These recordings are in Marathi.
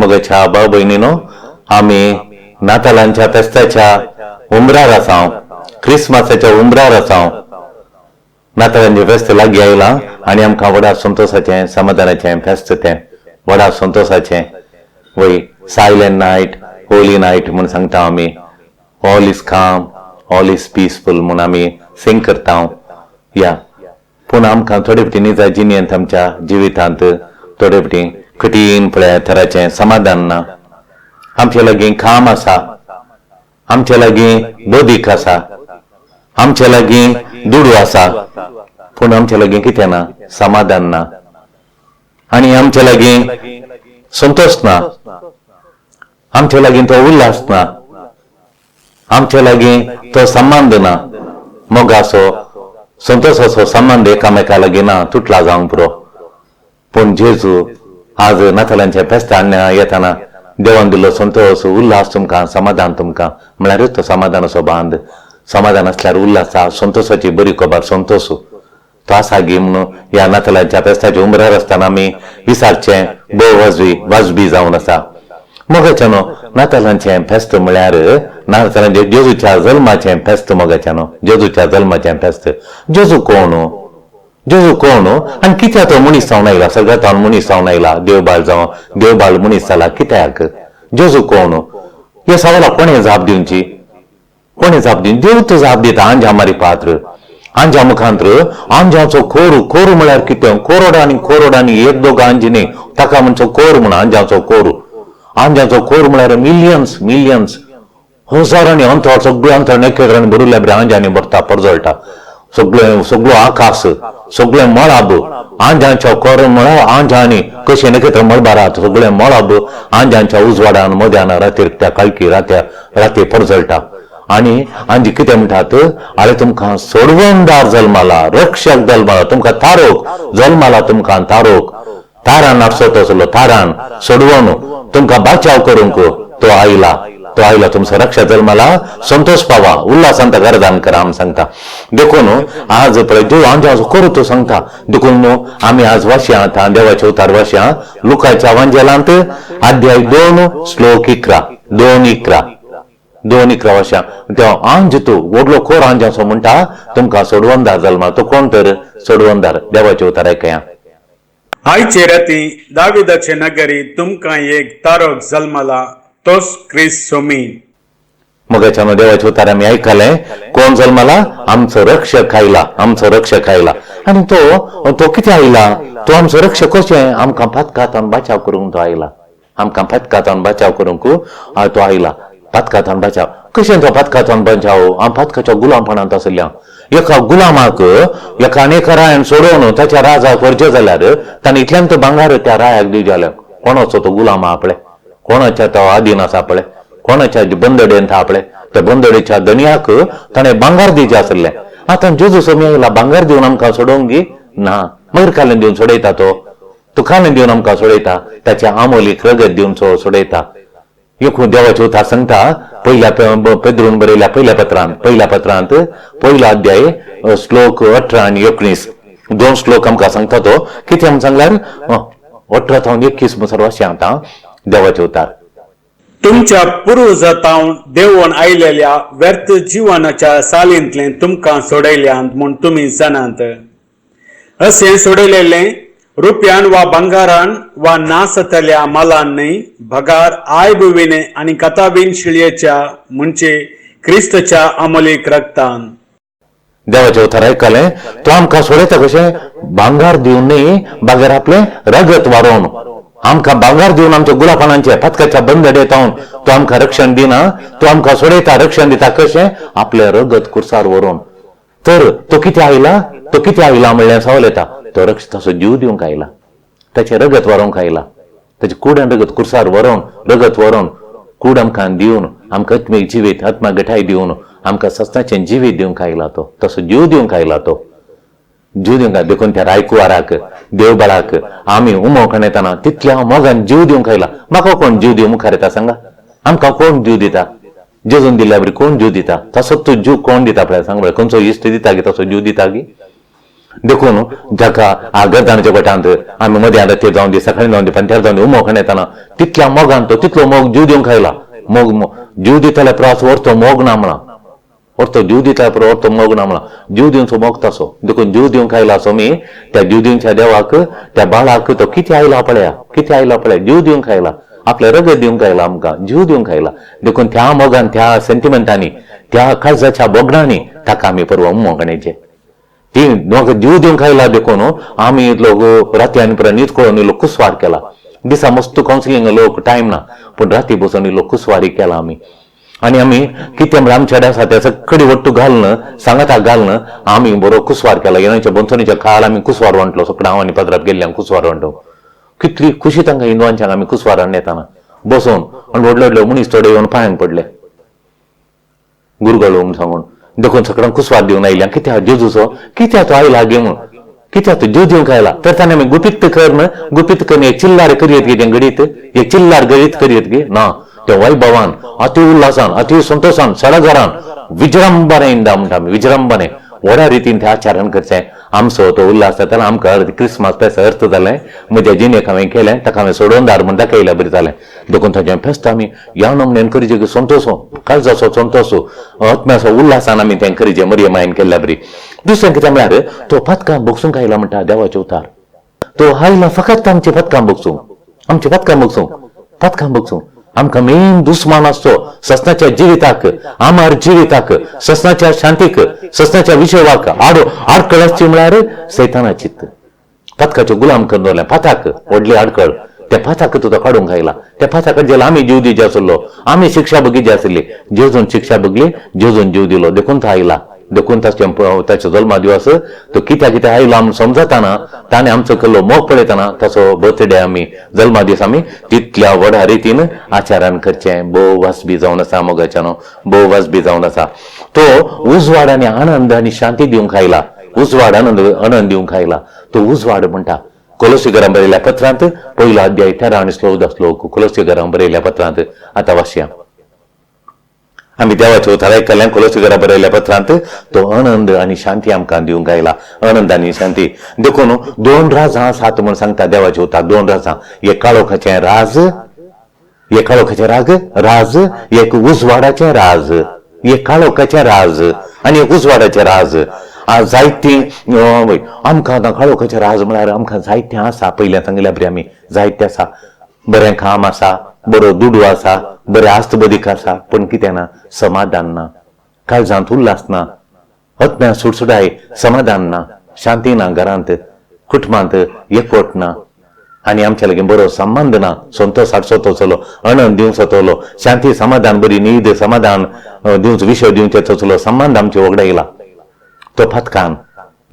मोगाच्या भाऊ बहिणीनो, आम्ही नातालांच्या फेस्ताच्या उमरार आसा, क्रिसमसाच्या उमरार आसा. नातालांचे फेस्त लागीं आयला आनी आमकां व्हडा संतोषाचें समाधानाचें फेस्त तें व्हडा संतोषाचें. वय सायलेंट नायट, होली नायट म्हूण सांगता आमी. ऑल इज काम, ऑल इज पीसफूल म्हूण आमी सिंग करता. या पूण आमकां थोडे फावटी निजा जिणेंत आमच्या जिवितांत थोडे फावटी कठीण पळय तराचें समाधान ना. आमचे लागीं काम आसा, आमचे लागीं बौद्धीक आसा, आमचे लागीं दुडू आसा, पूण आमचे लागीं कितें ना, समाधान ना. आनी आमचे लागीं संतोष ना, आमचे लागीं तो उल्हास ना, आमचे लागीं तो संबंध ना. मोगाचो संतोषाचो संबंध एकामेका लागीं ना, तुटला जावंक पुरो. पूण जेजू आज नातालांच्या फेस्तान येताना देवान दिल्लो संतोष, उल्हास तुमकां, समाधान तुमकां, म्हळ्यारूच तो समाधानाचो बांद. समाधान असल्यार उल्हास, संतोषाची बरी खबर संतोष तो आसा गी म्हणून ह्या नातालांच्या फेस्ताच्या उमरार आसतना आमी विसारचें भोव वाजबी जावन आसा. मोगाच्यानो नातालांचें फेस्त म्हळ्यार नातालांचे जेजूच्या जल्माचें फेस्त. मोगाच्यानो जेजूच्या जल्माचें फेस्त. जेजू कोण? जेजू कोण आनी कित्याक तो मनीस जावन आयला? सगळ्यात मनीस जावन आयला, देवबाळ जावन देवबाळ मनीस जाला कित्याक? जेजू कोण? ह्या सवालाक कोणें जाप दिवची? कोणें जाप दिवची? देवूच जाप दिता. आंजा मारी पात्र, आंजा मुखांत्र आंजाचो कोरू. कोरू म्हळ्यार कितें? कोरोडांनी एक दोग आंजी न्ही, ताका म्हणचो कोर म्हण. आंजाचो कोरू, आंजाचो कोर म्हळ्यार मिलियन्स हजारांनी अंतर, सगळे अंतर नखेत्रांनी भरिल्ल्या बरें आंजांनी भरता, परजळटा. सगळो आकाश, सगळे मळाब आंजांच्या कोर म्हळ्यार आंजांनी कशें नखेत्र मळबारात सगळे मळाब आंजांच्या उजवाडान मध्यान रातीर त्या काळकी राती परजळटा. आनी आंजी कितें म्हणटात? आले तुमकां सोडवणदार जल्माला, रक्षक जल्माला, तुमकां तारोक जल्माला, तुमकां तारोक. तारान नाचत आसलो, तारान सोडवण तुमकां बाचाव करूंक तो आयला. तो आयला तुमचो रक्षा जल्माला. संतोष पावा, उल्हासांत गरदान करा आमी सांगता. देखून आज पळय देव आंजाचो कोरू तो सांगता. देखून आमी आज वाचया आतां देवाचे उतार वाचया लुकाच्या वांजेलांत अध्याय 2 श्लोक 11. 2:11 वाचया. तो आंज तूं व्हडलो कोर आंजाचो म्हणटा तुमकां सोडवणदार जल्मा. तो कोण तर सोडवणदार? देवाचे उतार आयकया. आयचे राती दाविदाचे नगरी तुमकां एक तारोक जल्मला, तोच ख्रिस्त सोमीन. मोगाच्या देवाचे उतार आमी आयकले. कोण जल्माला? आमचो रक्षक आयला, आमचो रक्षक आयला. आनी तो कितें आयला? तो आमचो रक्षक कशें? आमकां पातकांतान बचाव करूंक तो आयला. आमकां पातकांतान बचाव करूंक तो आयला. पातकांतान बचाव कशें? तो पातकांतान बचाव आम पातकाच्या गुलामपणांत आसल्या एका गुलामाक एका अनेक रायान सोडोवन ताच्या राजाक वर्जे जाल्यार ताणें इतल्यान तो भांगार त्या रायाक दिवचे जाल्यार कोणाचो तो गुलाम आहा पळय, कोणाच्या तो आधीन आसा पळय, कोणाच्या बंदडेंत आहा पळय, त्या बंदडेच्या दणयाक ताणें भांगार दिवचें आसलें. आतां जेजू सोमी आयला, भांगार दिवन आमकां सोडोवंक गी ना. मागीर कालें दिवन सोडयता तो कालें दिवन आमकां सोडयता. ताच्या आमोलीक रगत दिवन सोडयता. एकूण देवाचे उतार सांगता पहिल्या पेद्रून बरयल्या पहिल्या पत्रांत पहिला अध्याय श्लोक 18 आनी 19 2 श्लोक आमकां सांगता. तो कितें म्हूण सांगल्यार 18 ते 21 म्हणसर वाचया आतां देवाचे उतार. तुमच्या पुर्वजांतावन देवून आयलेल्या व्यर्थ जिवनाच्या सालींतले तुमकां सोडयल्यात म्हूण तुमी जाणात. अशें सोडयलेलें रुपयान वा भांगारान वा नासतल्या मालान न्ही, भगार आयबुविने आनी कथाबीन शिळयेच्या म्हणजे क्रिस्तच्या अमोलीक रक्तान. देवाचे उतार आयकले. तो आमकां सोडयता कशें? भांगार दिवन न्ही, भांगार आपलें रगत वारोवन आमकां भांगार दिवन आमच्या गुलापानांचे पातकाच्या बंदडेतावन तो आमकां रक्षण दिना. तो आमकां सोडयता, रक्षण दिता कशें? आपलें रगत कुर्सार व्हरून. तर तो कितें आयला? तो कितें आयला म्हणल्यार सवाल येता. तो ताचो जीव दिवंक आयला, ताचें रगत व्हरोंक आयला. ताचे कुडान रगत कुर्सार व्हरोन रगत व्हरोन कूड आमकां दिवन आमकां आत्मीक जिवीत, आत्मा गठाय दिवन आमकां सस्ताचें जिवीत दिवंक आयला. तो तसो जीव दिवंक आयला. तो जीव दिवंक देखून त्या रायकुवाराक देवबाळाक आमी उमोवकान येताना तितल्या मोगान जीव दिवंक आयला. म्हाका कोण जीव दिव मुखार येता सांगा? आमकां कोण जीव दिता? जेजून दिल्ल्या बरी कोण जीव दिता? तसो तूं जीव कोण दिता पळय सांग बरें. खंयचो इश्ट दिता गी तसो जीव दिता गी? देखून जाका गर्दानाच्या गटांत आम्ही मध्ये आला ते जाऊन दे सकाळी जाऊन दे पण त्या जाऊन दे मोग येताना तितल्या मोगान तो तितलो मोग जीव दिवन खायला मोग जीव दिताल्या प्रवास वरतो मोग ना म्हणा वरतो जीव दिताल्या प्रवास वरतो मोग ना म्हणा जीव दिवन सो मोगतासो देखून जीव दिवन खायला असो मी त्या जीव दिवच्या देवाक त्या बाळाक तो किती आयला पळया जीव दिवन खायला आपल्या रगत दिवन खायला आमकां जीव दिवन खायला देखून त्या मोगान त्या सेंटिमेंटांनी त्या काळजाच्या बोगणांनी ताका आमी परवा मोगण्याचे ती जीव दिवन खायला देखून आम्ही लोक राती आनी परत न्हीद कळून लोक कुसवार केला दिसा मस्त कावन्सिलिंग लोक टाइम ना पण राती बसून लोक कुसवारी केला आम्ही किती आमच्या आसा त्या सगळी वट्टू घालणं सांगाता घालणं आम्ही बरो कुसवार केला येण्याच्या बोंथणीच्या काळात आम्ही कुसवार वंटलो सगळं हांव आनी पदरात गेल्ले कुसवार वंटो कितली खुशी तांकां हिंदुवांच्याक आमी कुसवारान येताना बसून आनी व्हडले व्हडले मनीस थोडे येवन पांयांक पडले गुरगळून सांगून देखून सगळ्यांक कुसवार दिवन आयल्या कित्या जेजूचो कित्या तो आयला गे म्हूण कित्या तो जीव दिवन खायला तर ताणें आमी गुपित करून एक चिल्लार करियत गे तें घडीत एक चिल्लार गरीत करियत गे ना त्या वैभवान अति उल्हासान अति संतोषान सडगरान विजृंभणेन म्हणटा आमी विजृंभणे व्हड्या रितीन तें आचरण करचें आमचो तो उल्हास जाताना आमकां क्रिस्मस फेस्त अर्थ जालें म्हज्या जिणेक हांवें केलें ताका हांवें सोडून धाड म्हण दाखयलें बरें जालें देखून ताचें फेस्त आमी ह्या नमनेन करीचे संतोषो काळजाचो संतोषो आत्म्याचो उल्हासान आमी तें करीचे मरियम मायन केल्ल्या बरी दुसरें कितें म्हळ्यार तो पथकां बोगसूंक आयला म्हणटा देवाचें उतार तो आयला फकत आमचे पथकां बोगसूंक आमकां मेन दुस्मान असतो ससनाच्या जिविताक आमार जिविताक ससनाच्या शांतीक ससनाच्या विशयाक आडकळ आसची म्हळ्यार सैताना चित्त पथकाचे गुलाम करून दवरले पथाक व्हडली आडकळ त्या पथाक तुका काडूंक आयला त्या पथाक जेला आमी जीव दिवचे आसलो आमी शिक्षा भोगीची आसली जेजून शिक्षा भोगली जेजून जीव दिलो देखून तो आयला देखून ताचो जल्मा दिवस तो कित्या कित्या आयलो आमी समजताना ताणें आमचो केल्लो मोग पळयताना ताचो बर्थडे आमी जल्मा दीस आमी तितल्या व्हड्या रितीन आचारण करचें भोव वासबी जावन आसा मोगाच्यानो भोव वासबी जावन आसा तो उजवाड आनी आनंद आनी शांती दिवंक आयला उजवाड आनंद दिवंक आयला तो उजवाड म्हणटा कोलोसीकरांक बरयल्ल्या पत्रांत पयलो अध्याय 13 आनी 14 श्लोक कोलोसीकरांक बरयल्ल्या पत्रांत आतां वाचया आमी देवाचें उतार आयकल्लें कोलोसीकरांक बरयल्ल्या पत्रांत तो आनंद आनी शांती आमकां दिवंक आयला आनंद आनी शांती देखून 2 राजां आसात म्हूण सांगता देवाचें उतार 2 राजां एक काळोखाचें राज एक उजवाडाचें राज एक काळोखाचें राज आनी एक उजवाडाचें राज जायतीं आमकां काळोखाचें राज म्हळ्यार आमकां जायतें आसा पयलें सांगल्या बरी आमी जायतें आसा बरें काम आसा बरो दुडू आसा बरें आस्तबदीक आसा पण कितें ना समाधान ना काळजांत उल्हास ना आत्म्यात सुटसुटाय समाधान ना शांती ना घरांत कुटुंबांत एकवट ना आनी आमच्या लागीं बरो संबंद ना संतोष हाडचो चलो आनंद दिवचो चलो शांती समाधान बरी न्हीद समाधान दिवचो विशय दिवचे चलो संबंद आमचे वगडायला तो पथकान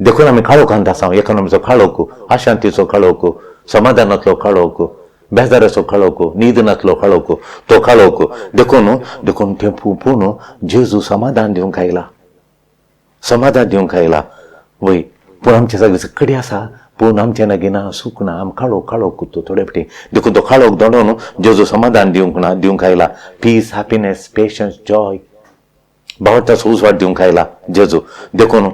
देखून आमी काळोखांत आसा एकानमीचो काळोख अशांतीचो काळोख समाधानांतलो काळोख बेजाराचो काळोख न्हीद नातलो काळोख तो काळोख देखून ते पूण जेजू समाधान दिवंक आयला वय पूण आमचे सगळे कडी आसा पूण आमच्या लागीं ना सूख ना आम काळोख तो थोडे फावटी देखून तो काळोख दोडोवन जेजू समाधान दिवंक आयला पीस हॅपीनेस पेशन्स जॉय भावताचो उजवाड दिवंक आयला जेजू देखून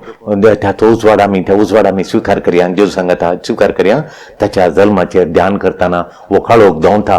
तो उजवाड आमी स्विकार करया जेजू सांगता स्विकार करया ताच्या जल्माचेर ध्यान करतना वो काळोख दोवता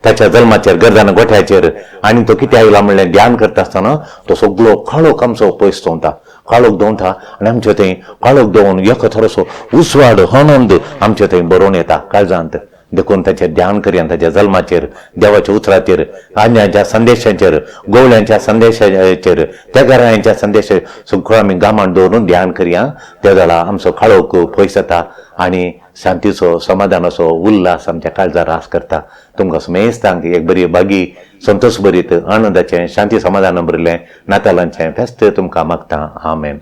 ताच्या जल्माचेर गर्दाना गोठ्याचेर आनी तो कितें आयला म्हणलें ध्यान करता आसतना तो सगळो काळोख आमचो पयस दोवता काळोख दोवता आनी आमचे थंय काळोख दोवन एक थोडोसो उजवाड आनंद आमचे थंय बरोवन येता काळजांत देखून ताचेर ध्यान करया ताच्या जल्माचेर देवाच्या उतराचेर आज्ञाच्या संदेशाचेर गोवळ्यांच्या संदेशाचेर त्या घराण्यांच्या संदेशाचेर सगळो आमी गामाण दवरून ध्यान करया त्या वेळा आमचो काळोख पयस जाता आनी शांतीचो समाधानाचो उल्हास आमच्या काळजार रास करता तुमकां सुमेस्तांक एक बरी बागी संतोश भरीत आनंदाचें शांती समाधान भरिल्लें नातालांचें फेस्त तुमकां मागता आमेन.